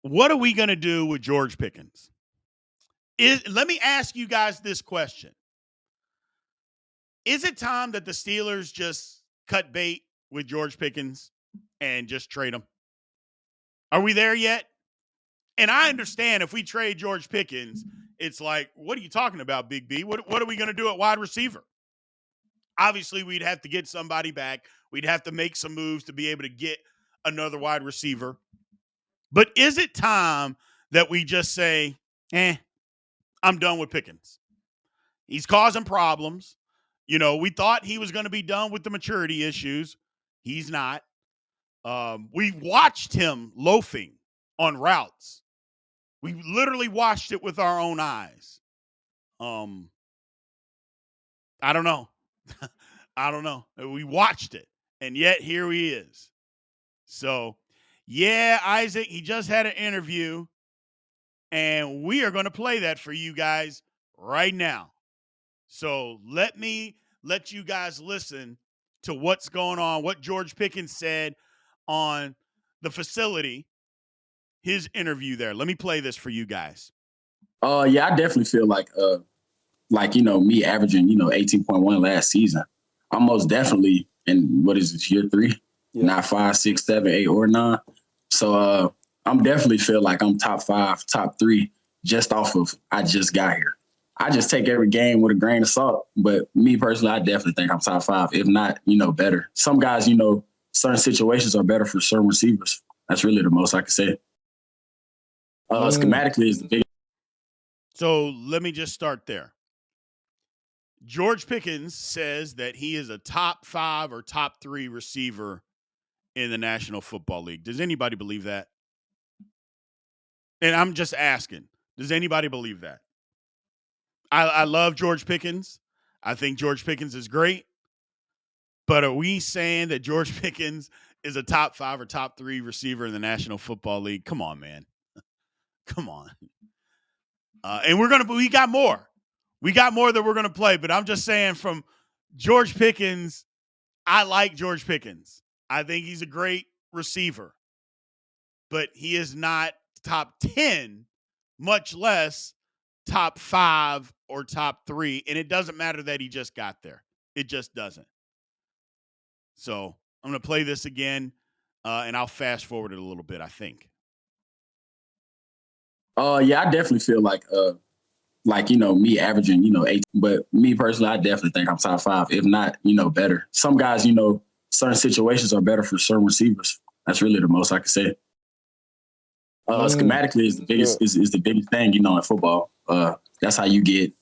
What are we going to do with George Pickens? Let me ask you guys this question. Is it time that the Steelers just cut bait with George Pickens and just trade him? Are we there yet? And I understand if we trade George Pickens, it's like, what are you talking about, Big B? What are we going to do at wide receiver? Obviously, we'd have to get somebody back. We'd have to make some moves to be able to get another wide receiver. But is it time that we just say, I'm done with Pickens? He's causing problems. We thought he was going to be done with the maturity issues. He's not. We watched him loafing on routes. We literally watched it with our own eyes. I don't know. I don't know. We watched it, and yet here he is. So, yeah, Isaac, he just had an interview, and we are going to play that for you guys right now. So let you guys listen to what's going on, what George Pickens said on the facility, his interview there. Let me play this for you guys. Yeah, I definitely feel me averaging, 18.1 last season. I'm most definitely in what is this, year 3? Yeah. Not 5, 6, 7, 8, or 9. So I'm definitely feel like I'm top 5, top 3 just off of I just got here. I just take every game with a grain of salt. But me personally, I definitely think I'm top 5, if not, better. Some guys, certain situations are better for certain receivers. That's really the most I can say. Schematically is the biggest. So let me just start there. George Pickens says that he is a top 5 or top 3 receiver in the National Football League. Does anybody believe that? And I'm just asking, does anybody believe that? I love George Pickens. I think George Pickens is great. But are we saying that George Pickens is a top 5 or top 3 receiver in the National Football League? Come on, man. Come on. And we got more. We got more that we're going to play. But I'm just saying from George Pickens, I like George Pickens. I think he's a great receiver. But he is not top 10, much less top 5 or top 3. And it doesn't matter that he just got there. It just doesn't. So I'm going to play this again, and I'll fast forward it a little bit, I think. Yeah, I definitely feel me averaging, 8. But me personally, I definitely think I'm top 5, if not, better. Some guys, certain situations are better for certain receivers. That's really the most I can say. Schematically is the biggest is the biggest thing, in football. That's how you get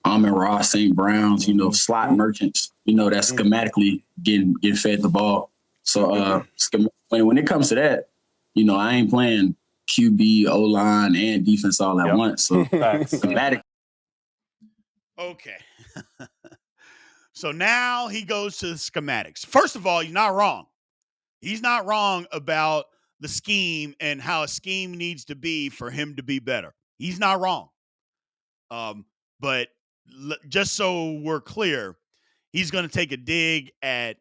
Amon-Ra, St. Brown's, slot merchants, that's schematically getting fed the ball. So when it comes to that, I ain't playing QB, O-line, and defense all at once. So schematic. Okay. So now he goes to the schematics. First of all, he's not wrong. He's not wrong about the scheme and how a scheme needs to be for him to be better. He's not wrong. But just so we're clear, he's going to take a dig at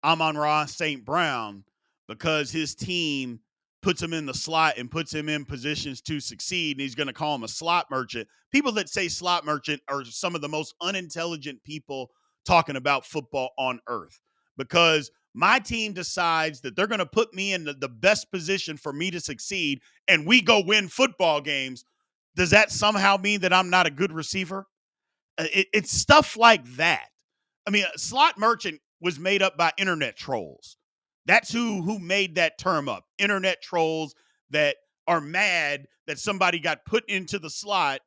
Amon-Ra St. Brown because his team puts him in the slot and puts him in positions to succeed, and he's going to call him a slot merchant. People that say slot merchant are some of the most unintelligent people talking about football on earth, because my team decides that they're going to put me in the best position for me to succeed, and we go win football games. Does that somehow mean that I'm not a good receiver? It's stuff like that. I mean, slot merchant was made up by internet trolls. That's who made that term up. Internet trolls that are mad that somebody got put into the slot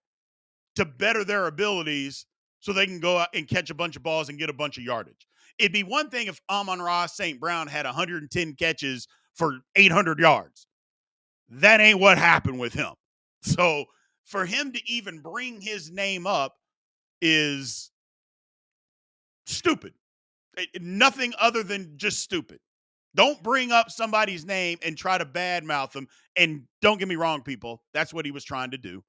to better their abilities so they can go out and catch a bunch of balls and get a bunch of yardage. It'd be one thing if Amon-Ra St. Brown had 110 catches for 800 yards. That ain't what happened with him. So for him to even bring his name up is stupid. Nothing other than just stupid. Don't bring up somebody's name and try to badmouth them. And don't get me wrong, people. That's what he was trying to do.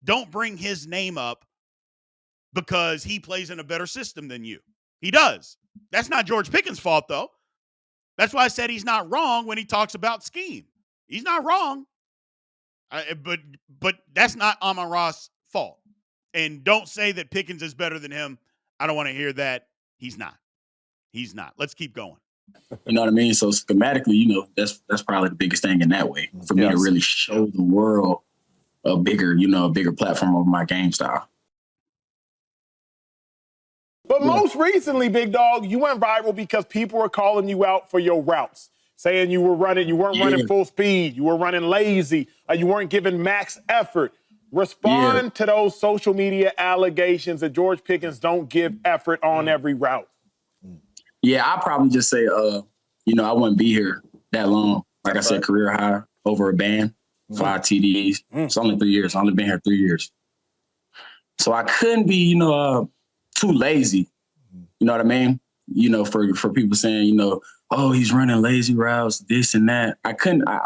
Don't bring his name up because he plays in a better system than you. He does. That's not George Pickens' fault, though. That's why I said he's not wrong when he talks about scheme. He's not wrong. But that's not Amon-Ra's fault. And don't say that Pickens is better than him. I don't want to hear that. He's not. He's not. Let's keep going. You know what I mean? So schematically, that's probably the biggest thing in that way for me to really show the world a bigger platform of my game style. But most recently, Big Dog, you went viral because people were calling you out for your routes, saying you weren't running full speed, you were running lazy, you weren't giving max effort. Respond to those social media allegations that George Pickens don't give effort on every route. Yeah, I'll probably just say, I wouldn't be here that long. Like I said, career high over a band, 5 TDs. It's only 3 years. I've only been here 3 years. So I couldn't be, too lazy. You know what I mean? For people saying, oh, he's running lazy routes, this and that. I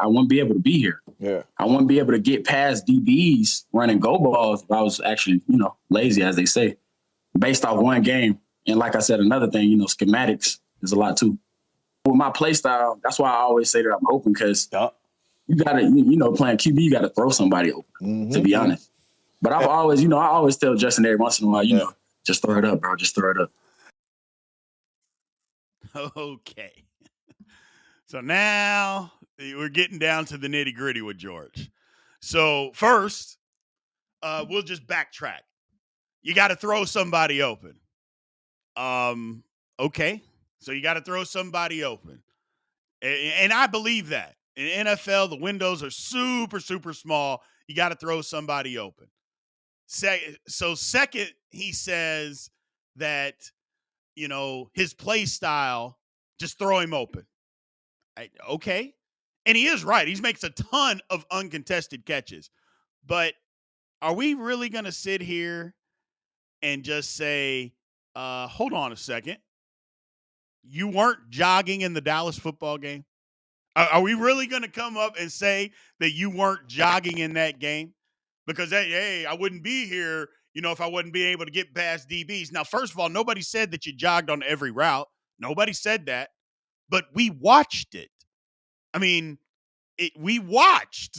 wouldn't be able to be here. Yeah. I wouldn't be able to get past DBs running go balls if I was actually, lazy, as they say, based off one game. And like I said, another thing, schematics is a lot too. With my play style, that's why I always say that I'm open, because you got to, playing QB, you got to throw somebody open, to be honest. But I always tell Justin every once in a while, just throw it up, bro. Just throw it up. Okay. So now we're getting down to the nitty gritty with George. So first, we'll just backtrack. You got to throw somebody open. Okay. So you got to throw somebody open. And I believe that. In NFL, the windows are super, super small. You got to throw somebody open. So second, he says that, his play style, just throw him open. Okay. And he is right. He makes a ton of uncontested catches. But are we really going to sit here and just say, hold on a second, you weren't jogging in the Dallas football game? Are we really going to come up and say that you weren't jogging in that game? Because, hey, I wouldn't be here, if I wasn't being able to get past DBs. Now, first of all, nobody said that you jogged on every route. Nobody said that. But we watched it. I mean, we watched.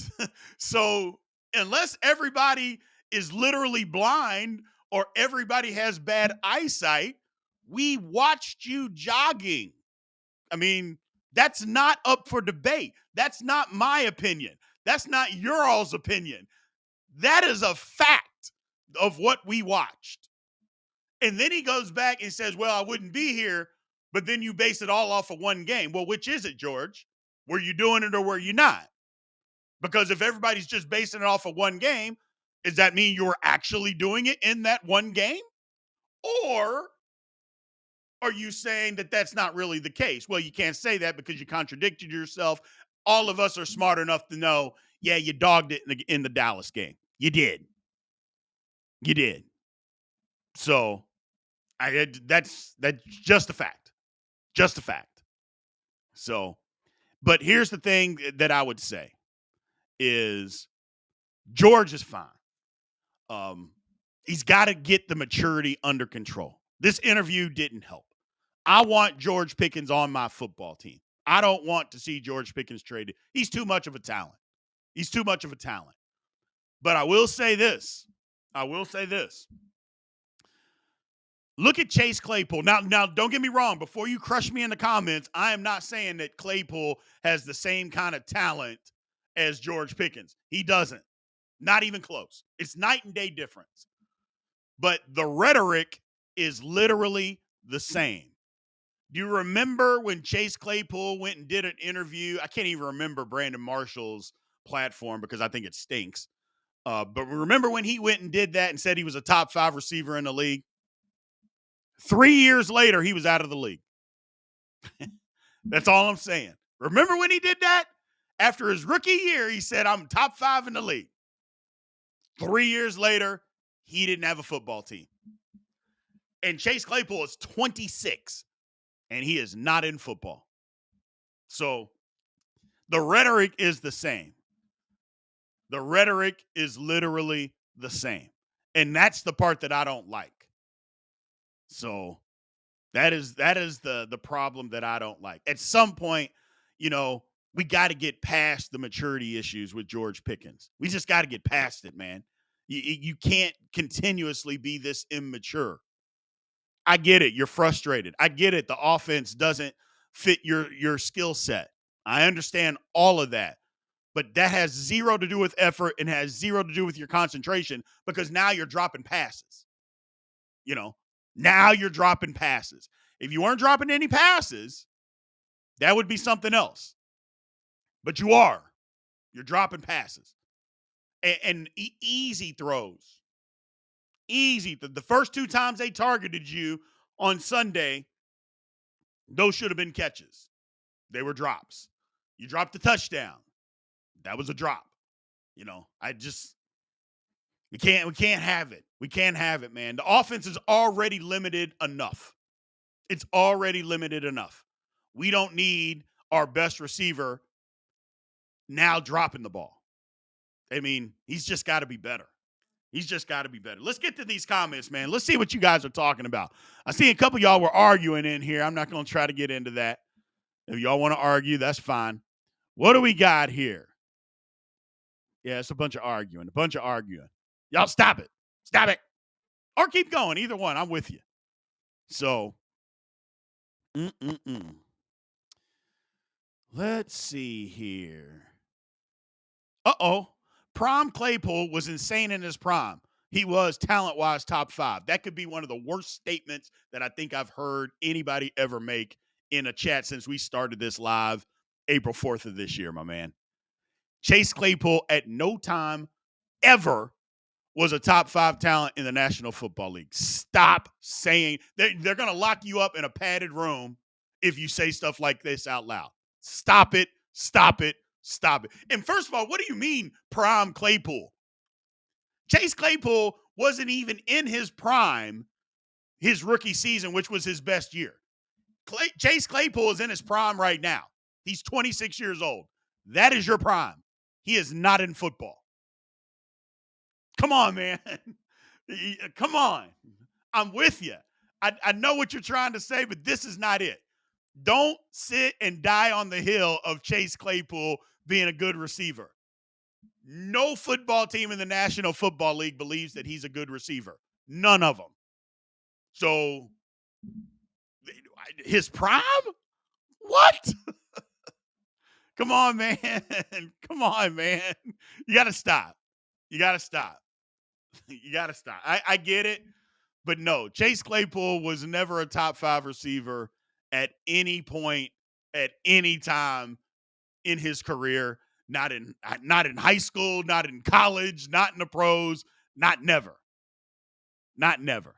So unless everybody is literally blind or everybody has bad eyesight, we watched you jogging. I mean, that's not up for debate. That's not my opinion. That's not your all's opinion. That is a fact of what we watched. And then he goes back and says, well, I wouldn't be here, but then you base it all off of one game. Well, which is it, George? Were you doing it or were you not? Because if everybody's just basing it off of one game, does that mean you're actually doing it in that one game? Or are you saying that that's not really the case? Well, you can't say that because you contradicted yourself. All of us are smart enough to know, yeah, you dogged it in the Dallas game. You did. You did. So that's just a fact. Just a fact. So, but here's the thing that I would say is George is fine. He's got to get the maturity under control. This interview didn't help. I want George Pickens on my football team. I don't want to see George Pickens traded. He's too much of a talent. He's too much of a talent. But I will say this. Look at Chase Claypool. Now, don't get me wrong. Before you crush me in the comments, I am not saying that Claypool has the same kind of talent as George Pickens. He doesn't. Not even close. It's night and day difference. But the rhetoric is literally the same. Do you remember when Chase Claypool went and did an interview? I can't even remember Brandon Marshall's platform because I think it stinks. But remember when he went and did that and said he was a top 5 receiver in the league? 3 years later, he was out of the league. That's all I'm saying. Remember when he did that? After his rookie year, he said, I'm top 5 in the league. 3 years later, he didn't have a football team. And Chase Claypool is 26, and he is not in football. So the rhetoric is the same. The rhetoric is literally the same. And that's the part that I don't like. So that is the problem that I don't like. At some point, we got to get past the maturity issues with George Pickens. We just got to get past it, man. You can't continuously be this immature. I get it. You're frustrated. I get it. The offense doesn't fit your skill set. I understand all of that. But that has zero to do with effort and has zero to do with your concentration, because now you're dropping passes. Now you're dropping passes. If you weren't dropping any passes, that would be something else. But you are. You're dropping passes. And easy throws. Easy. The first 2 times they targeted you on Sunday, those should have been catches. They were drops. You dropped the touchdown. That was a drop. We can't have it. We can't have it, man. The offense is already limited enough. It's already limited enough. We don't need our best receiver now dropping the ball. I mean, he's just got to be better. He's just got to be better. Let's get to these comments, man. Let's see what you guys are talking about. I see a couple of y'all were arguing in here. I'm not going to try to get into that. If y'all want to argue, that's fine. What do we got here? Yeah, it's a bunch of arguing. Y'all stop it. Stop it. Or keep going. Either one. I'm with you. So, let's see here. Uh-oh. Prime Claypool was insane in his prime. He was talent-wise top 5. That could be one of the worst statements that I think I've heard anybody ever make in a chat since we started this live April 4th of this year, my man. Chase Claypool at no time ever was a top 5 talent in the National Football League. Stop saying they're going to lock you up in a padded room if you say stuff like this out loud. Stop it. Stop it. Stop it. And first of all, what do you mean prime Claypool? Chase Claypool wasn't even in his prime his rookie season, which was his best year. Chase Claypool is in his prime right now. He's 26 years old. That is your prime. He is not in football. Come on, man. Come on. I'm with you. I know what you're trying to say, but this is not it. Don't sit and die on the hill of Chase Claypool being a good receiver. No football team in the National Football League believes that he's a good receiver. None of them. So, his prime? What? Come on, man. Come on, man. You got to stop. You got to stop. You got to stop. I get it, but no, Chase Claypool was never a top 5 receiver at any point, at any time in his career. Not in high school, not in college, not in the pros, not never. Not never.